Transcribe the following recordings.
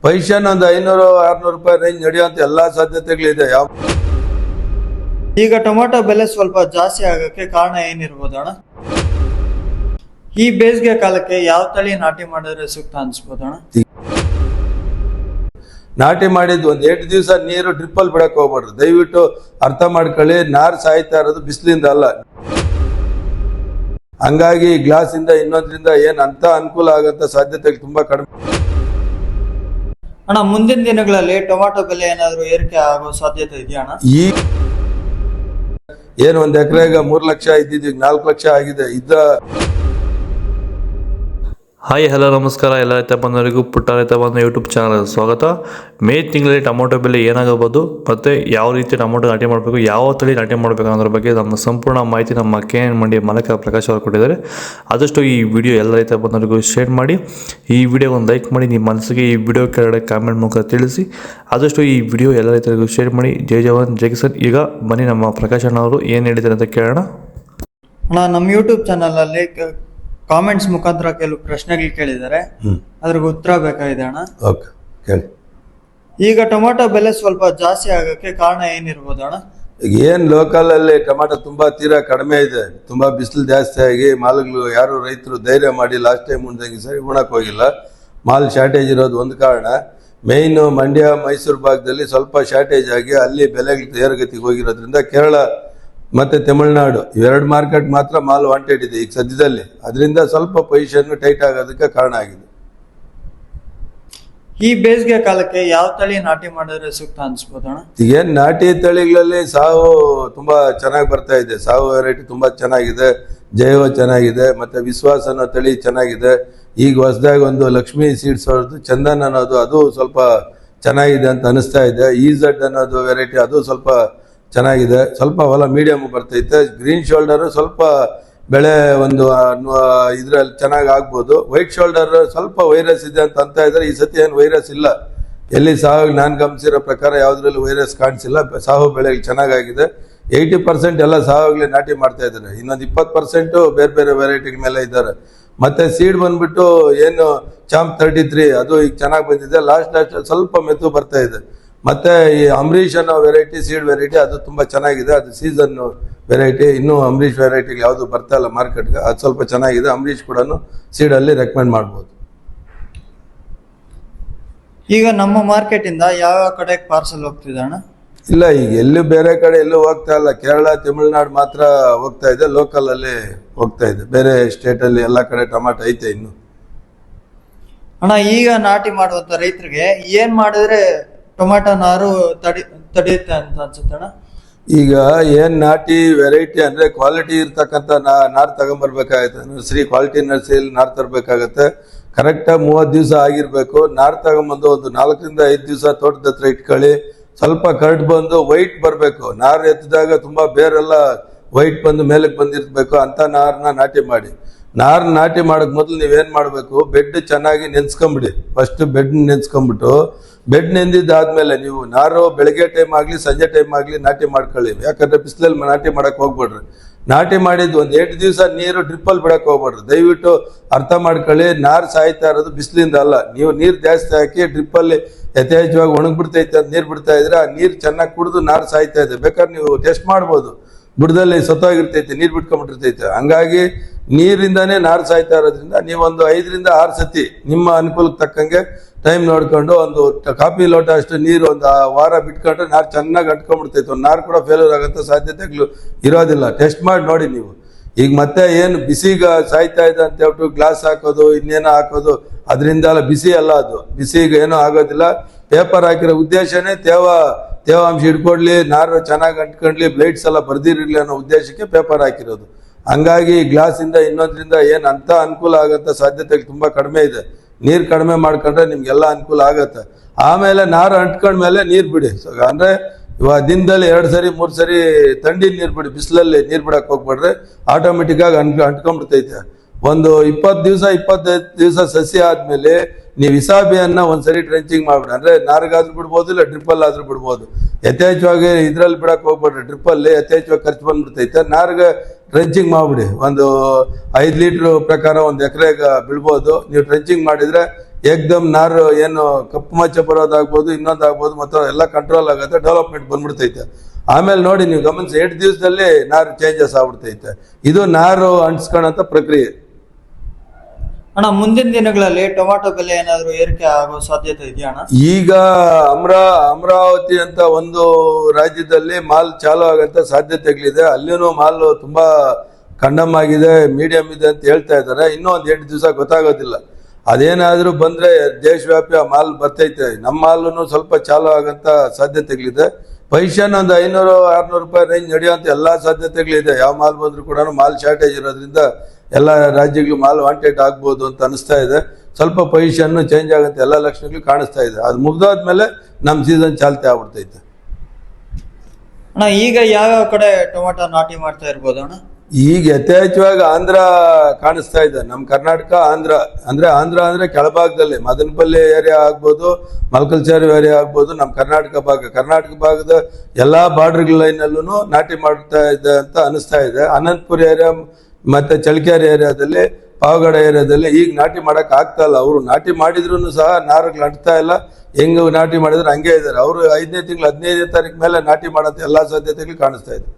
Poisson ಒಂದು 500-600 ರೂಪಾಯಿ range ನಡೆಯುವಂತ ಎಲ್ಲಾ ಸಾಧ್ಯತೆಗಳಿದೆ. ಈಗ ಟೊಮೆಟೊ ಬೆಲೆ ಸ್ವಲ್ಪ ಜಾಸ್ತಿ ಆಗಕ್ಕೆ ಕಾರಣ ಏನಿರ್ಬೋದು ಅಣ್ಣ? ಈ ಬೇಸಿಗೆ ಕಾಲಕ್ಕೆ ಯಾವ ತಳಿ ನಾಟಿ ಮಾಡಿದ್ರೆ ಸೂಕ್ತ ಅನ್ಸ್ಬೋದು ಅಣ್ಣ? ನಾಟಿ ಮಾಡಿದ್ದು ಒಂದ್ 8 ದಿವಸ ನೀರು ಡ್ರಿಪ್ಪಲ್ಲಿ ಬಿಡಕ್ ಹೋಗ್ಬೇಡ್ರಿ. ದಯವಿಟ್ಟು ಅರ್ಥ ಮಾಡ್ಕೊಳ್ಳಿ, ನಾರ್ ಸಾಯ್ತಾ ಇರೋದು ಬಿಸಿಲಿಂದ ಅಲ್ಲ. ಹಂಗಾಗಿ ಗ್ಲಾಸ್ ಇಂದ ಇನ್ನೊಂದ್ರಿಂದ ಏನ್ ಅಂತ ಅನುಕೂಲ ಆಗಂತ ಸಾಧ್ಯತೆಗಳು ತುಂಬಾ ಕಡಿಮೆ. ಅಣ್ಣ, ಮುಂದಿನ ದಿನಗಳಲ್ಲಿ ಟೊಮೆಟೊ ಬೆಲೆ ಏನಾದ್ರು ಏರಿಕೆ ಆಗೋ ಸಾಧ್ಯತೆ ಇದೆಯಾ ಅಣ್ಣ? ಈ ಏನು 1 ಎಕರೆಗೆ 3 ಲಕ್ಷ ಇದ್ದಿದ್ದು 4 ಲಕ್ಷ ಆಗಿದೆ. ಹಾಯ್ ಹಲೋ ನಮಸ್ಕಾರ. ಎಲ್ಲ ರೈತ ಬಂದವರಿಗೂ ಪುಟ್ಟ ರೈತ ಬಂದ ಯೂಟ್ಯೂಬ್ ಚಾನಲ್ ಸ್ವಾಗತ. ಮೇ ತಿಂಗಳಲ್ಲಿ ಟೊಮೊಟೊ ಬೆಲೆ ಏನಾಗಬಹುದು ಮತ್ತು ಯಾವ ರೀತಿ ಟೊಮೊಟೊ ನಾಟಿ ಮಾಡಬೇಕು, ಯಾವ ತಳಿ ನಾಟಿ ಮಾಡಬೇಕು ಅನ್ನೋದ್ರ ಬಗ್ಗೆ ನಮ್ಮ ಸಂಪೂರ್ಣ ಮಾಹಿತಿ ನಮ್ಮ KN ಮಂಡಿ ಮಾಲಕ ಪ್ರಕಾಶ್ ಅವರು ಕೊಟ್ಟಿದ್ದಾರೆ. ಆದಷ್ಟು ಈ ವಿಡಿಯೋ ಎಲ್ಲ ರೈತ ಬಂದವರಿಗೂ ಶೇರ್ ಮಾಡಿ, ಈ ವಿಡಿಯೋ ಒಂದು ಲೈಕ್ ಮಾಡಿ, ನಿಮ್ಮ ಮನಸ್ಸಿಗೆ ಈ ವಿಡಿಯೋ ಕೆಳಗಡೆ ಕಾಮೆಂಟ್ ಮೂಲಕ ತಿಳಿಸಿ. ಆದಷ್ಟು ಈ ವಿಡಿಯೋ ಎಲ್ಲ ರೈತರಿಗೂ ಶೇರ್ ಮಾಡಿ. ಜೈ ಜವಾನ್ ಜೈ ಕಿಸಾನ್. ಈಗ ಬನ್ನಿ ನಮ್ಮ ಪ್ರಕಾಶ್ ಅವರು ಏನು ಹೇಳಿದ್ದಾರೆ ಅಂತ ಕೇಳೋಣ. ಅಣ್ಣ, ನಮ್ಮ ಯೂಟ್ಯೂಬ್ ಚಾನಲ್ ಅಲ್ಲಿ ಕಾಮೆಂಟ್ಸ್ ಮುಖಾಂತರ ಕೆಲವು ಪ್ರಶ್ನೆಗಳು ಕೇಳಿದ್ದಾರೆ, ಅದ್ರಿಗೆ ಉತ್ತರ ಬೇಕಾಗಿದೆ ಅಣ್ಣ. ಈಗ ಟೊಮೆಟೊ ಬೆಲೆ ಸ್ವಲ್ಪ ಜಾಸ್ತಿ ಆಗಕ್ಕೆ ಕಾರಣ ಏನಿರ್ಬೋದು ಅಣ್ಣ? ಏನ್ ಲೋಕಲ್ ಅಲ್ಲಿ ಟೊಮೆಟೊ ತುಂಬಾ ತೀರಾ ಕಡಿಮೆ ಇದೆ. ತುಂಬಾ ಬಿಸಿಲು ಜಾಸ್ತಿ ಆಗಿ ಮಾಲ್ಗಳು ಯಾರು ರೈತರು ಧೈರ್ಯ ಮಾಡಿ ಲಾಸ್ಟ್ ಟೈಮ್ ಮುಂದಂಗೆ ಸರಿ ಉಣಕ್ ಹೋಗಿಲ್ಲ. ಮಾಲ್ ಶಾರ್ಟೇಜ್ ಇರೋದು ಒಂದು ಕಾರಣ. ಮೇಯ್ನ್ ಮಂಡ್ಯ ಮೈಸೂರು ಭಾಗದಲ್ಲಿ ಸ್ವಲ್ಪ ಶಾರ್ಟೇಜ್ ಆಗಿ ಅಲ್ಲಿ ಬೆಲೆಗಳು ಏರುಗತಿಗೆ ಹೋಗಿರೋದ್ರಿಂದ ಕೇರಳ ಮತ್ತೆ ತಮಿಳುನಾಡು ಇವೆರಡು ಮಾರ್ಕೆಟ್ ಮಾತ್ರ ಮಾಲ್ ವಾಂಟೆಡ್ ಇದೆ ಈಗ ಸದ್ಯದಲ್ಲಿ. ಅದರಿಂದ ಸ್ವಲ್ಪ ಪೊಸಿಷನ್ ಟೈಟ್ ಆಗೋದಕ್ಕೆ ಕಾರಣ ಆಗಿದೆ. ಈ ಬೇಸಿಗೆ ಕಾಲಕ್ಕೆ ಯಾವ ತಳಿ ನಾಟಿ ಮಾಡಿದ್ರೆ ಸೂಕ್ತ ಅನ್ಸ್ಬೋದು ಅಣ್ಣ? ಏನ್ ನಾಟಿ ತಳಿಗಳಲ್ಲಿ ಸಾವು ತುಂಬಾ ಚೆನ್ನಾಗಿ ಬರ್ತಾ ಇದೆ. ಸಾವು ವೆರೈಟಿ ತುಂಬಾ ಚೆನ್ನಾಗಿದೆ, ಜೈವ ಚೆನ್ನಾಗಿದೆ, ಮತ್ತೆ ವಿಶ್ವಾಸ ಅನ್ನೋ ತಳಿ ಚೆನ್ನಾಗಿದೆ. ಈಗ ಹೊಸದಾಗಿ ಒಂದು ಲಕ್ಷ್ಮೀ ಸೀಡ್ಸ್ ಅವ್ರದ್ದು ಚಂದನ್ ಅನ್ನೋದು ಅದು ಸ್ವಲ್ಪ ಚೆನ್ನಾಗಿದೆ ಅಂತ ಅನಿಸ್ತಾ ಇದೆ. EZ ಅನ್ನೋದು ವೆರೈಟಿ ಅದು ಸ್ವಲ್ಪ ಚೆನ್ನಾಗಿದೆ. ಸ್ವಲ್ಪ ಹೊಲ ಮೀಡಿಯಮ್ ಬರ್ತೈತೆ. ಗ್ರೀನ್ ಶೋಲ್ಡರ್ ಸ್ವಲ್ಪ ಬೆಳೆ ಒಂದು ಇದ್ರಲ್ಲಿ ಚೆನ್ನಾಗಿ ಆಗ್ಬೋದು. ವೈಟ್ ಶೋಲ್ಡರ್ ಸ್ವಲ್ಪ ವೈರಸ್ ಇದೆ ಅಂತ ಇದ್ದಾರೆ. ಈ ಸತಿ ಏನು ವೈರಸ್ ಇಲ್ಲ. ಎಲ್ಲಿ ಸಾವು ನಾನು ಗಮನಿಸಿರೋ ಪ್ರಕಾರ ಯಾವ್ದ್ರಲ್ಲಿ ವೈರಸ್ ಕಾಣಿಸಿಲ್ಲ. ಸಾವು ಬೆಳೆಗಳು ಚೆನ್ನಾಗಿದೆ. 80% ಎಲ್ಲ ಸಾವಾಗ್ಲಿ ನಾಟಿ ಮಾಡ್ತಾ ಇದ್ದಾರೆ. ಇನ್ನೊಂದು 20% ಬೇರೆ ಬೇರೆ ವೆರೈಟಿಗಳ ಮೇಲೆ ಇದ್ದಾರೆ. ಮತ್ತೆ ಸೀಡ್ ಬಂದ್ಬಿಟ್ಟು ಏನು ಚಾಂಪ್ 33 ಅದು ಈಗ ಚೆನ್ನಾಗಿ ಬಂದಿದೆ. ಲಾಸ್ಟ್ ಸ್ವಲ್ಪ ಮೆತ್ತು ಬರ್ತಾ ಇದೆ. ಮತ್ತೆ ಈ ಅಂಬರೀಷ್ ಅನ್ನೋ ವೆರೈಟಿ ಸೀಡ್ ವೆರೈಟಿ ಅದು ತುಂಬಾ ಚೆನ್ನಾಗಿದೆ. ಅದು ಸೀಸನ್ ವೆರೈಟಿ. ಇನ್ನೂ ಅಂಬರೀಷ್ ವೆರೈಟಿ ಯಾವುದು ಬರ್ತಾ ಇಲ್ಲ ಮಾರ್ಕೆಟ್ಗೆ. ಅದು ಸ್ವಲ್ಪ ಚೆನ್ನಾಗಿದೆ. ಅಂಬರೀಷ್ ಕೂಡ ಸೀಡ್ ಅಲ್ಲಿ ರೆಕಮೆಂಡ್ ಮಾಡ್ಬೋದು. ಈಗ ನಮ್ಮ ಮಾರ್ಕೆಟ್ ಇಂದ ಯಾವ ಕಡೆ ಪಾರ್ಸಲ್ ಹೋಗ್ತಿದೆ ಅಣ್ಣ? ಇಲ್ಲ, ಈಗ ಎಲ್ಲೂ ಬೇರೆ ಕಡೆ ಎಲ್ಲೂ ಹೋಗ್ತಾ ಇಲ್ಲ. ಕೇರಳ ತಮಿಳುನಾಡು ಮಾತ್ರ ಹೋಗ್ತಾ ಇದೆ. ಲೋಕಲ್ ಅಲ್ಲಿ ಹೋಗ್ತಾ ಇದೆ. ಬೇರೆ ಸ್ಟೇಟ್ ಅಲ್ಲಿ ಎಲ್ಲಾ ಕಡೆ ಟೊಮಾಟೊ ಐತೆ ಇನ್ನು. ಅಣ್ಣ, ಈಗ ನಾಟಿ ಮಾಡುವಂತ ರೈತರಿಗೆ ಏನ್ ಮಾಡಿದ್ರೆ ಟೊಮೆಟೊ ನಾರು ತಡೆಯುತ್ತೆ ಅಂತ ಅನ್ಸುತ್ತೆ ಅಣ್ಣ? ಈಗ ಏನ್ ನಾಟಿ ವೆರೈಟಿ ಅಂದ್ರೆ ಕ್ವಾಲಿಟಿ ಇರ್ತಕ್ಕಂಥ ನಾರು ತಗೊಂಡ್ಬರ್ಬೇಕಾಗತ್ತೆ. ನರ್ಸರಿ ಕ್ವಾಲಿಟಿ ನರ್ಸರಿಯಲ್ಲಿ ನಾರು ತರಬೇಕಾಗತ್ತೆ. ಕರೆಕ್ಟಾಗಿ 30 ದಿವಸ ಆಗಿರ್ಬೇಕು. ನಾರು ತಗೊಂಬಂದು ಒಂದು 4 ರಿಂದ 5 ದಿವಸ ತೋಟದ ಹತ್ರ ಇಟ್ಕೊಳ್ಳಿ. ಸ್ವಲ್ಪ ಕರ್ಡ್ ಬಂದು ವೈಟ್ ಬರಬೇಕು. ನಾರು ಎತ್ತಿದಾಗ ತುಂಬಾ ಬೇರೆಲ್ಲ ವೈಟ್ ಬಂದು ಮೇಲಕ್ಕೆ ಬಂದಿರ್ಬೇಕು. ಅಂತ ನಾರನ್ನ ನಾಟಿ ಮಾಡಿ. ನಾಟಿ ಮಾಡಕ್ ಮೊದಲು ನೀವೇನ್ ಮಾಡ್ಬೇಕು, ಬೆಡ್ ಚೆನ್ನಾಗಿ ನೆನ್ಸ್ಕೊಂಬಿಡಿ. ಫಸ್ಟ್ ಬೆಡ್ ನೆನ್ಸ್ಕೊಂಡ್ಬಿಟ್ಟು ಬೆಡ್ ನೆಂದಿದ್ದಾದ್ಮೇಲೆ ನೀವು ನಾರು ಬೆಳಗ್ಗೆ ಟೈಮ್ ಆಗ್ಲಿ ಸಂಜೆ ಟೈಮ್ ಆಗ್ಲಿ ನಾಟಿ ಮಾಡ್ಕೊಳ್ಳಿ. ಯಾಕಂದ್ರೆ ಬಿಸಿಲಲ್ಲಿ ನಾಟಿ ಮಾಡಕ್ ಹೋಗ್ಬೇಡ್ರಿ. ನಾಟಿ ಮಾಡಿದ್ದು ಒಂದ್ 8 ದಿವಸ ನೀರು ಡ್ರಿಪ್ಪಲ್ಲಿ ಬಿಡಕ್ ಹೋಗ್ಬೇಡ್ರಿ. ದಯವಿಟ್ಟು ಅರ್ಥ ಮಾಡ್ಕೊಳ್ಳಿ, ನಾರು ಸಾಯ್ತಾ ಇರೋದು ಬಿಸಿಲಿಂದ ಅಲ್ಲ. ನೀವು ನೀರು ಜಾಸ್ತಿ ಹಾಕಿ ಡ್ರಿಪ್ಪಲ್ಲಿ ಯಥೇಚ್ಛವಾಗಿ ಒಣಗ್ಬಿಡ್ತೈತೆ ಅಂತ ನೀರು ಬಿಡ್ತಾ ಇದ್ರೆ ಆ ನೀರು ಚೆನ್ನಾಗಿ ಕುಡಿದು ನಾರು ಸಾಯ್ತಾ ಇದೆ. ಬೇಕಾದ್ರೆ ನೀವು ಟೆಸ್ಟ್ ಮಾಡ್ಬೋದು. ಬುಡದಲ್ಲಿ ಸತ್ತೋಗಿರ್ತೈತೆ, ನೀರು ಬಿಟ್ಕೊಂಡ್ಬಿಟ್ಟಿರ್ತೈತೆ. ಹಂಗಾಗಿ ನೀರಿಂದಾನೇ ನಾರು ಸಾಯ್ತಾ ಇರೋದ್ರಿಂದ ನೀವೊಂದು 5 ರಿಂದ 6 ಸತಿ ನಿಮ್ಮ ಅನುಕೂಲಕ್ಕೆ ತಕ್ಕಂಗೆ ಟೈಮ್ ನೋಡ್ಕೊಂಡು ಒಂದು ಕಾಫಿ ಲೋಟ ಅಷ್ಟು ನೀರು ಒಂದು ವಾರ ಬಿಟ್ಕೊಂಡ್ರೆ ನಾರು ಚೆನ್ನಾಗಿ ಅಂಟ್ಕೊಂಡ್ಬಿಡ್ತೈತೆ. ಒಂದು ನಾರು ಕೂಡ ಫೇಲ್ಯೂರ್ ಆಗೋಂಥ ಸಾಧ್ಯತೆಗಳು ಇರೋದಿಲ್ಲ. ಟೆಸ್ಟ್ ಮಾಡಿ ನೋಡಿ ನೀವು. ಈಗ ಮತ್ತೆ ಏನು ಬಿಸಿಗ ಸಾಯ್ತಾ ಇದೆ ಅಂತ ಹೇಳ್ಬಿಟ್ಟು ಗ್ಲಾಸ್ ಹಾಕೋದು ಇನ್ನೇನೋ ಹಾಕೋದು ಅದರಿಂದ ಬಿಸಿ ಅಲ್ಲ. ಅದು ಬಿಸಿಗೆ ಏನೂ ಆಗೋದಿಲ್ಲ. ಪೇಪರ್ ಹಾಕಿರೋ ಉದ್ದೇಶನೇ ತೇವಾಂಶ ಹಿಡ್ಕೊಡ್ಲಿ, ನಾರು ಚೆನ್ನಾಗಿ ಅಂಟ್ಕೊಂಡ್ಲಿ, ಬ್ಲೈಟ್ಸ್ ಎಲ್ಲ ಬರ್ದಿರ್ಲಿ ಅನ್ನೋ ಉದ್ದೇಶಕ್ಕೆ ಪೇಪರ್ ಹಾಕಿರೋದು. ಹಂಗಾಗಿ ಗ್ಲಾಸ್ ಇಂದ ಇನ್ನೊಂದ್ರಿಂದ ಏನ್ ಅಂತ ಅನುಕೂಲ ಆಗಂತ ಸಾಧ್ಯತೆಗಳು ತುಂಬಾ ಕಡಿಮೆ ಇದೆ. ನೀರ್ ಕಡಿಮೆ ಮಾಡ್ಕೊಂಡ್ರೆ ನಿಮ್ಗೆಲ್ಲ ಅನುಕೂಲ ಆಗತ್ತೆ. ಆಮೇಲೆ ನಾರು ಅಂಟ್ಕೊಂಡ್ಮೇಲೆ ನೀರ್ ಬಿಡಿ. ಅಂದ್ರೆ ಇವಾಗ ದಿನದಲ್ಲಿ 2 ಸರಿ 3 ಸರಿ ಥಂಡಿ ನೀರ್ ಬಿಡಿ. ಬಿಸಿಲಲ್ಲಿ ನೀರ್ ಬಿಡಕ್ ಹೋಗ್ಬೇಡ್ರಿ. ಆಟೋಮೆಟಿಕ್ ಆಗಿ ಅಂಟ್ಕೊಂಡ್ಬಿಡ್ತೈತೆ. ಒಂದು 20 ದಿವಸ 25 ದಿವಸ ಸಸಿ ಆದ್ಮೇಲೆ ನೀವು ಇಸಾಬಿಯನ್ನ ಒಂದ್ಸರಿ ಟ್ರೆಂಚಿಂಗ್ ಮಾಡ್ಬಿಡಿ. ಅಂದ್ರೆ ನಾರ್ಗಾದ್ರೂ ಬಿಡ್ಬೋದು, ಇಲ್ಲ ಡ್ರಿಪ್ಪಲ್ ಆದ್ರೂ ಬಿಡ್ಬೋದು. ಯಥೇಚ್ಛವಾಗಿ ಇದ್ರಲ್ಲಿ ಬಿಡಕ್ ಹೋಗ್ಬೇಡ್ರಿ. ಡ್ರಿಪ್ಪಲ್ಲಿ ಯಥೇಚ್ಛವಾಗಿ ಖರ್ಚು ಬಂದ್ಬಿಡ್ತೈತೆ. ನಾರ್ಗೆ ಟ್ರೆಂಚಿಂಗ್ ಮಾಡ್ಬಿಡಿ. ಒಂದು 5 ಲೀಟರ್ ಪ್ರಕಾರ 1 ಎಕರೆಗೆ ಬಿಡ್ಬೋದು. ನೀವು ಟ್ರೆಂಚಿಂಗ್ ಮಾಡಿದ್ರೆ ಏಕ್ದಮ್ ನಾರು ಏನು ಕಪ್ಪು ಮಚ್ಚ ಬರೋದಾಗ್ಬೋದು, ಇನ್ನೊಂದಾಗ್ಬೋದು, ಮತ್ತು ಎಲ್ಲ ಕಂಟ್ರೋಲ್ ಆಗುತ್ತೆ, ಡೆವಲಪ್ಮೆಂಟ್ ಬಂದ್ಬಿಡ್ತೈತೆ. ಆಮೇಲೆ ನೋಡಿ ನೀವು ಗಮನಿಸಿ 8 ದಿವಸದಲ್ಲಿ ನಾರು ಚೇಂಜಸ್ ಆಗ್ಬಿಡ್ತೈತೆ. ಇದು ನಾರು ಅಂಟಿಸ್ಕೊಳ್ಳೋಂಥ ಪ್ರಕ್ರಿಯೆ. ಅಣ್ಣ, ಮುಂದಿನ ದಿನಗಳಲ್ಲಿ ಟೊಮಾಟೊ ಬೆಲೆ ಏನಾದ್ರು ಏರಿಕೆ ಆಗೋ ಸಾಧ್ಯತೆ ಇದೆಯಾ ಅಣ್ಣ? ಈಗ ಅಮರಾವತಿ ಅಂತ ಒಂದು ರಾಜ್ಯದಲ್ಲಿ ಮಾಲ್ ಚಾಲು ಆಗಂತ ಸಾಧ್ಯತೆಗಳಿದೆ. ಅಲ್ಲಿನೂ ಮಾಲ್ ತುಂಬಾ ಕಂಡಮ್ ಆಗಿದೆ, ಮೀಡಿಯಂ ಇದೆ ಅಂತ ಹೇಳ್ತಾ ಇದ್ದಾರೆ. ಇನ್ನೂ ಒಂದು 8 ದಿವಸ ಗೊತ್ತಾಗೋದಿಲ್ಲ. ಅದೇನಾದ್ರೂ ಬಂದ್ರೆ ದೇಶವ್ಯಾಪಿ ಆ ಮಾಲ್ ಬರ್ತೈತೆ. ನಮ್ಮ ಮಾಲೂ ಸ್ವಲ್ಪ ಚಾಲು ಆಗಂತ ಸಾಧ್ಯತೆಗಳಿದೆ. ಪೈಸನ್ ಒಂದು 500-600 ರೂಪಾಯಿ ರೇಂಜ್ ನಡೆಯುವಂತ ಎಲ್ಲಾ ಸಾಧ್ಯತೆಗಳಿದೆ. ಯಾವ ಮಾಲ್ ಬಂದ್ರು ಕೂಡ ಮಾಲ್ ಶಾರ್ಟೇಜ್ ಇರೋದ್ರಿಂದ ಎಲ್ಲ ರಾಜ್ಯಗಳು ಮಾಲ್ ವಾಂಟೆಡ್ ಆಗ್ಬೋದು ಅಂತ ಅನಿಸ್ತಾ ಇದೆ. ಸ್ವಲ್ಪ ಪೊಸಿಷನ್ ಚೇಂಜ್ ಆಗಂತ ಎಲ್ಲ ಲಕ್ಷಣಗಳು ಕಾಣಿಸ್ತಾ ಇದೆ. ಅದು ಮುಗ್ದಾದ್ಮೇಲೆ ನಮ್ಮ ಸೀಸನ್ ಚಾಲ್ತಿ ಆಗ್ಬಿಡ್ತೈತೆ. ಅಣ್ಣ, ಈಗ ಯಾವ್ಯಾವ ಕಡೆ ಟೊಮಾಟೊ ನಾಟಿ ಮಾಡ್ತಾ ಇರ್ಬೋದು ಅಣ್ಣ? ಈಗ ಯಥೇಚ್ಛವಾಗಿ ಆಂಧ್ರ ಕಾಣಿಸ್ತಾ ಇದೆ. ನಮ್ಮ ಕರ್ನಾಟಕ, ಆಂಧ್ರ ಅಂದ್ರೆ ಕೆಳಭಾಗದಲ್ಲಿ ಮದನಪಲ್ಲಿ ಏರಿಯಾ ಆಗ್ಬೋದು, ಮಲ್ಕಲ್ಚಾರಿ ಏರಿಯಾ ಆಗ್ಬೋದು, ನಮ್ಮ ಕರ್ನಾಟಕ ಭಾಗದ ಎಲ್ಲಾ ಬಾರ್ಡರ್ ಲೈನಲ್ಲೂ ನಾಟಿ ಮಾಡ್ತಾ ಇದೆ ಅಂತ ಅನಿಸ್ತಾ ಇದೆ. ಅನಂತಪುರ ಏರಿಯಾ ಮತ್ತೆ ಚಳ್ಳಕೆರೆ ಏರಿಯಾದಲ್ಲಿ, ಪಾವಗಡ ಏರಿಯಾದಲ್ಲಿ ಈಗ ನಾಟಿ ಮಾಡಕ್ ಆಗ್ತಾ ಇಲ್ಲ. ಅವರು ನಾಟಿ ಮಾಡಿದ್ರು ಸಹ ನಾರುಗಳು ಅಂಟ್ತಾ ಇಲ್ಲ. ಹೆಂಗ್ ನಾಟಿ ಮಾಡಿದ್ರೆ ಹಂಗೆ ಇದ್ದಾರೆ. ಅವರು 5ನೇ ತಿಂಗಳು 15ನೇ ತಾರೀಕು ಮೇಲೆ ನಾಟಿ ಮಾಡೋಂಥ ಎಲ್ಲಾ ಸಾಧ್ಯತೆಗಳು ಕಾಣಿಸ್ತಾ ಇದೆ.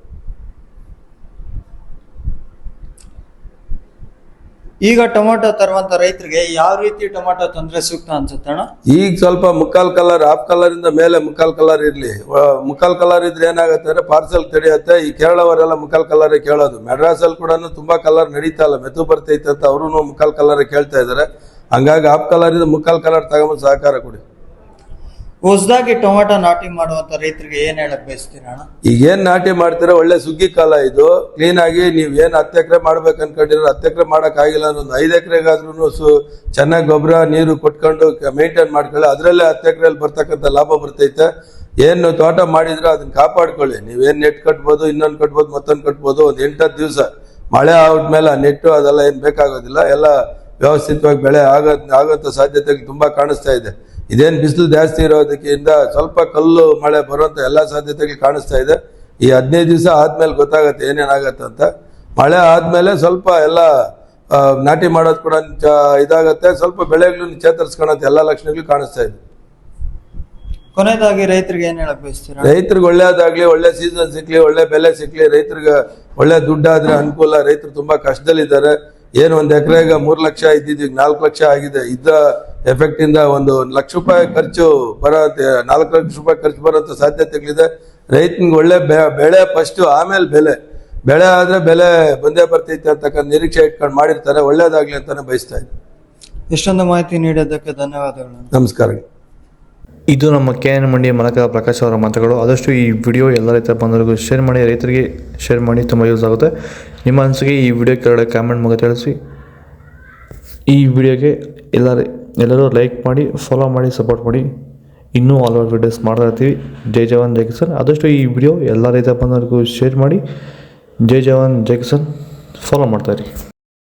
ಈಗ ಟೊಮಾಟೊ ತರುವಂತ ರೈತರಿಗೆ ಯಾವ ರೀತಿ ಟೊಮಾಟೊ ತಂದ್ರೆ ಸೂಕ್ತ ಅನ್ಸುತ್ತೆ ಅಣ್ಣ? ಈಗ ಸ್ವಲ್ಪ ಮುಕ್ಕಾಲ್ ಕಲರ್, ಹಾಫ್ ಕಲರ್ ಇಂದ ಮೇಲೆ ಮುಕ್ಕಾಲ್ ಕಲರ್ ಇರ್ಲಿ. ಮುಕ್ಕಾಲ್ ಕಲರ್ ಇದ್ರೆ ಏನಾಗುತ್ತೆ ಅಂದ್ರೆ ಪಾರ್ಸಲ್ ತಡೆಯುತ್ತೆ. ಈ ಕೇರಳವರೆಲ್ಲ ಮುಕ್ಕಾಲ್ ಕಲರ್ ಕೇಳೋದು. ಮೆಡ್ರಾಸ್ ಅಲ್ಲಿ ಕೂಡ ತುಂಬಾ ಕಲರ್ ನಡೀತಾ ಇಲ್ಲ, ಮೆತು ಬರ್ತೈತೆ ಅಂತ ಅವರು ಮುಕ್ಕಾಲ್ ಕಲರ್ ಕೇಳ್ತಾ ಇದಾರೆ. ಹಂಗಾಗಿ ಹಾಫ್ ಕಲರ್ ಇಂದ ಮುಕ್ಕಾಲ್ ಕಲರ್ ತಗೊಂಬಂದು ಸಹಕಾರ ಕೊಡಿ. ಹೊಸದಾಗಿ ಟೊಮಾಟೊ ನಾಟಿ ಮಾಡುವಂತ ರೈತರಿಗೆ ಏನ್ ಹೇಳಕ್ ಬಯಸ್ತೀರಾ ಅಣ್ಣ? ಈಗ ಏನ್ ನಾಟಿ ಮಾಡ್ತೀರಾ, ಒಳ್ಳೆ ಸುಗ್ಗಿ ಕಾಲ ಇದು. ಕ್ಲೀನ್ ಆಗಿ ನೀವ್ ಏನ್ 10 ಎಕರೆ ಮಾಡ್ಬೇಕು ಅನ್ಕೊಂಡಿರೋ 10 ಎಕರೆ ಮಾಡಕ್ ಆಗಿಲ್ಲ ಅನ್ನೋದು 5 ಎಕರೆಗಾದ್ರೂ ಚೆನ್ನಾಗಿ ಗೊಬ್ಬರ ನೀರು ಕೊಟ್ಕೊಂಡು ಮೇಂಟೈನ್ ಮಾಡ್ಕೊಳ್ಳಿ. ಅದ್ರಲ್ಲೇ 10 ಎಕರೆಯಲ್ಲಿ ಬರ್ತಕ್ಕಂಥ ಲಾಭ ಬರ್ತೈತೆ. ಏನು ತೋಟ ಮಾಡಿದ್ರೆ ಅದನ್ನ ಕಾಪಾಡ್ಕೊಳ್ಳಿ. ನೀವೇನ್ ನೆಟ್ ಕಟ್ಬೋದು, ಇನ್ನೊಂದು ಕಟ್ಬೋದು, ಮತ್ತೊಂದು ಕಟ್ಬೋದು. ಒಂದು 8-10 ದಿವಸ ಮಳೆ ಆದ್ಮೇಲೆ ಆ ನೆಟ್ಟು ಅದೆಲ್ಲ ಏನ್ ಬೇಕಾಗೋದಿಲ್ಲ. ಎಲ್ಲ ವ್ಯವಸ್ಥಿತವಾಗಿ ಬೆಳೆ ಆಗೋಂಥ ಸಾಧ್ಯತೆಗಳು ತುಂಬಾ ಕಾಣಿಸ್ತಾ ಇದೆ. ಇದೇನು ಬಿಸಿಲು ಜಾಸ್ತಿ ಇರೋದಕ್ಕಿಂತ ಸ್ವಲ್ಪ ಕಲ್ಲು ಮಳೆ ಬರುವಂತ ಎಲ್ಲಾ ಸಾಧ್ಯತೆಗಳು ಕಾಣಿಸ್ತಾ ಇದೆ. ಈ 15 ದಿವಸ ಆದ್ಮೇಲೆ ಗೊತ್ತಾಗತ್ತೆ ಏನೇನಾಗತ್ತೆ ಅಂತ. ಮಳೆ ಆದ್ಮೇಲೆ ಸ್ವಲ್ಪ ಎಲ್ಲ ನಾಟಿ ಮಾಡೋದು ಕೂಡ ಇದಾಗತ್ತೆ. ಸ್ವಲ್ಪ ಬೆಳೆಗಳನ್ನು ಚೇತರಿಸ್ಕೊಳ್ಳೋಂಥ ಎಲ್ಲಾ ಲಕ್ಷಣಗಳು ಕಾಣಿಸ್ತಾ ಇದೆ. ಕೊನೆಯದಾಗಿ ರೈತರಿಗೆ ಏನ್ ಹೇಳಕ್ ಬಯಸ್ತೀರಾ? ರೈತರಿಗೆ ಒಳ್ಳೇದಾಗ್ಲಿ, ಒಳ್ಳೆ ಸೀಸನ್ ಸಿಕ್ಲಿ, ಒಳ್ಳೆ ಬೆಲೆ ಸಿಕ್ಲಿ, ರೈತರಿಗೆ ಒಳ್ಳೆ ದುಡ್ಡಾದ್ರೆ ಅನುಕೂಲ. ರೈತರು ತುಂಬಾ ಕಷ್ಟದಲ್ಲಿದ್ದಾರೆ. ಏನು 1 ಎಕರೆಗೆ 3 ಲಕ್ಷ ಇದ್ದಿದ್ದು ಈಗ 4 ಲಕ್ಷ ಆಗಿದೆ. ಇದ್ದ ಎಫೆಕ್ಟ್ ಇಂದ 1 ಲಕ್ಷ ರೂಪಾಯಿ ಖರ್ಚು 4 ಲಕ್ಷ ರೂಪಾಯಿ ಖರ್ಚು ಬರೋಂಥ ಸಾಧ್ಯತೆಗಳಿದೆ. ರೈತನಿಗೆ ಒಳ್ಳೆ ಬೆಳೆ ಫಸ್ಟ್, ಆಮೇಲೆ ಬೆಳೆ ಆದ್ರೆ ಬೆಲೆ ಬಂದೇ ಬರ್ತೈತೆ ಅಂತಕ್ಕಂಥ ನಿರೀಕ್ಷೆ ಇಟ್ಕೊಂಡು ಮಾಡಿರ್ತಾರೆ. ಒಳ್ಳೇದಾಗ್ಲಿ ಅಂತಾನೆ ಬಯಸ್ತಾ ಇದ್ದೀನಿ. ಇಷ್ಟೊಂದು ಮಾಹಿತಿ ನೀಡೋದಕ್ಕೆ ಧನ್ಯವಾದಗಳು. ನಮಸ್ಕಾರ. ಇದು ನಮ್ಮ KN ಮಂಡಿ ಮಲಕ ಪ್ರಕಾಶ್ ಅವರ ಮಾತುಗಳು. ಆದಷ್ಟು ಈ ವಿಡಿಯೋ ಎಲ್ಲ ರೈತರ ಬಂದವರಿಗೂ ಶೇರ್ ಮಾಡಿ, ರೈತರಿಗೆ ಶೇರ್ ಮಾಡಿ, ತುಂಬ ಯೂಸ್ ಆಗುತ್ತೆ. ನಿಮ್ಮ ಅನಿಸಿಕೆ ಈ ವಿಡಿಯೋ ಕೆಳಗಡೆ ಕಾಮೆಂಟ್ ಮೂಲಕ ತಿಳಿಸಿ. ಈ ವಿಡಿಯೋಗೆ ಎಲ್ಲರೂ ಲೈಕ್ ಮಾಡಿ, ಫಾಲೋ ಮಾಡಿ, ಸಪೋರ್ಟ್ ಮಾಡಿ. ಇನ್ನೂ ಹಲವಾರು ವಿಡಿಯೋಸ್ ಮಾಡ್ತಾ ಇರ್ತೀವಿ. ಜೈ ಜವಾನ್ ಜೈ ಕಿಸಾನ್. ಆದಷ್ಟು ಈ ವಿಡಿಯೋ ಎಲ್ಲ ರೈತರ ಬಂದವರಿಗೂ ಶೇರ್ ಮಾಡಿ. ಜೈ ಜವಾನ್ ಜೈ ಕಿಸಾನ್. ಫಾಲೋ ಮಾಡ್ತಾಯಿರಿ.